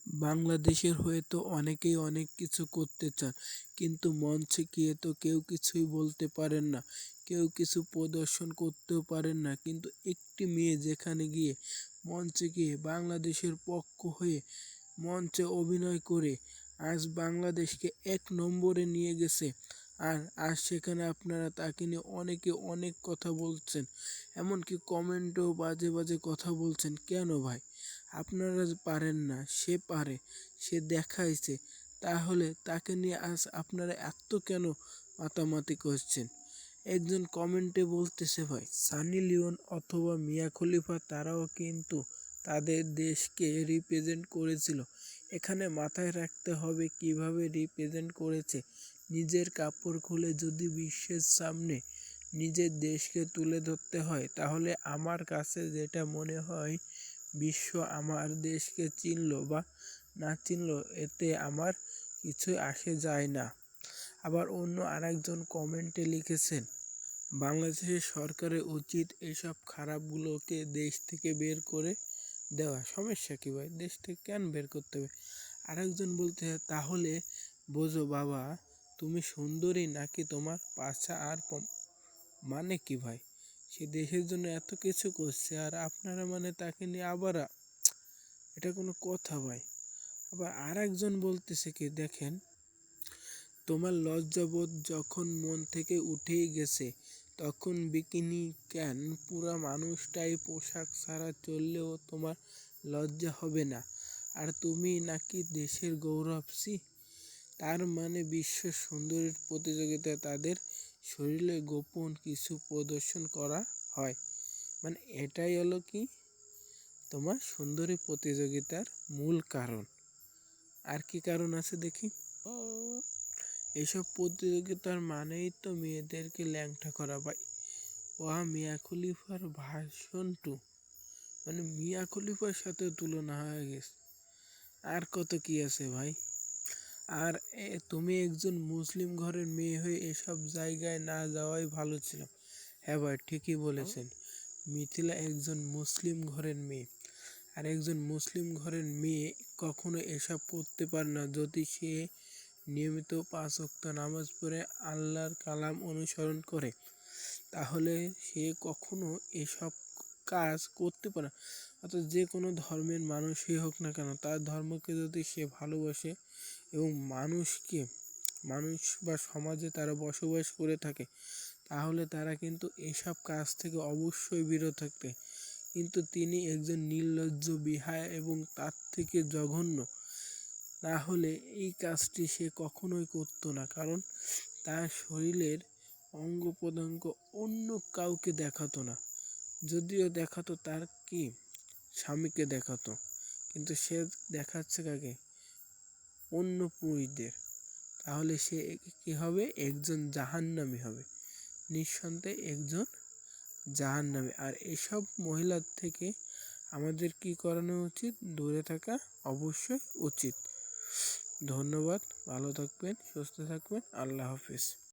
বাংলাদেশের হয়ে তো অনেকেই অনেক কিছু করতে চান, কিন্তু মঞ্চে গিয়ে তো কেউ কিছুই বলতে পারেন না, কেউ কিছু প্রদর্শন করতেও পারেন না। কিন্তু একটি মেয়ে যেখানে গিয়ে মঞ্চে গিয়ে বাংলাদেশের পক্ষ হয়ে মঞ্চে অভিনয় করে আজ বাংলাদেশকে ১ নম্বরে নিয়ে গেছে। আর আজ সেখানে আপনারা তাকে নিয়ে অনেকে অনেক কথা বলছেন, এমনকি কমেন্টেও বাজে বাজে কথা বলছেন। কেন ভাই? আপনারা পারেন না, সে পারে, সে দেখাইছে, তাহলে তাকে নিয়ে আজ আপনারা এত কেন মাতামাতি করছেন? একজন কমেন্টে বলতেছে, ভাই সানি লিওন অথবা মিয়া খলিফা তারাও কিন্তু তাদের দেশকে রিপ্রেজেন্ট করেছিল। এখানে মাথায় রাখতে হবে কিভাবে রিপ্রেজেন্ট করেছে। নিজের কাপড় খুলে যদি বিশ্বের সামনে নিজের দেশকে তুলে ধরতে হয়, তাহলে আমার কাছে যেটা মনে হয়, বিশ্ব আমার দেশকে চিনল বা না চিনল এতে আমার কিছুই আসে যায় না। আবার অন্য আরেকজন কমেন্টে লিখেছেন, বাংলাদেশের সরকারের উচিত এসব খারাপগুলোকে দেশ থেকে বের করে দেওয়া। সমস্যা কি ভাই? দেশ থেকে কেন বের করতে হবে? আরেকজন বলতে, তাহলে বোঝো বাবা, তুমি সুন্দরী নাকি তোমার পাছা আর মানে কি ভাই? সে দেশের জন্য এত কিছু করছে আর আপনারা মানে তাকে নিয়ে আবার এটা কোনো কথা ভাই? আবার আরেকজন বলতেছে কি, দেখেন, তোমার লজ্জাবোধ যখন মন থেকে উঠেই গেছে, তখন বিকিনি কেন? পুরা মানুষটাই পোশাক ছাড়া চললেও তোমার লজ্জা হবে না? আর তুমি নাকি দেশের গৌরব? তার মানে বিশ্ব সুন্দরীর প্রতিযোগিতায় তাদের শরীরে গোপন কিছু প্রদর্শন করা হয়, মানে এটাই হলো কি তোমার সুন্দরী প্রতিযোগিতার মূল কারণ। আর কি কারণ আছে দেখি? এইসব প্রতিযোগিতার মানেই তো মেয়েদেরকে ল্যাংটা করা ভাই। মিয়া খলিফার ভার্সন 2, মানে মিয়া খলিফার সাথে তুলনা হয়ে গেছে। আর কত কি আছে ভাই? আর তুমি একজন মুসলিম ঘরের মেয়ে হয়ে এসব জায়গায় না যাওয়াই ভালো ছিল। হ্যাঁ ভাই, ঠিকই বলেছেন। মিথিলা একজন মুসলিম ঘরের মেয়ে, আর একজন মুসলিম ঘরের মেয়ে কখনো এসব করতে পারে না যদি সে নিয়মিত 5 ওয়াক্ত নামাজ পড়ে আল্লাহর কালাম অনুসরণ করে। তাহলে সে কখনো এসব কাজ করতে পারে না। অর্থাৎ যে কোনো ধর্মের মানুষই হোক না কেন, তার ধর্মকে যদি সে ভালোবাসে এবং মানুষ বা সমাজে তারা বসবাস করে থাকে, তাহলে তারা কিন্তু এসব কাজ থেকে অবশ্যই বিরত থাকতে। কিন্তু তিনি একজন নির্লজ্জ, বেহায়া এবং তার থেকে জঘন্য না হলে এই কাজটি সে কখনোই করতো না। কারণ তার শরীরের অঙ্গ প্রত্যঙ্গ অন্য কাউকে দেখাতো না, যদিও দেখাতো তার কি স্বামীকে দেখাতো, কিন্তু সে দেখাচ্ছে কাকে? অন্য পুরুষদের। তাহলে সে কি হবে? একজন জাহান্নামী হবে, নিঃসন্দেহে একজন জাহান্নামী। আর এসব মহিলার থেকে আমাদের কি করানো উচিত? দূরে থাকা অবশ্যই উচিত। ধন্যবাদ, ভালো থাকবেন, সুস্থ থাকবেন, আল্লাহ হাফেজ।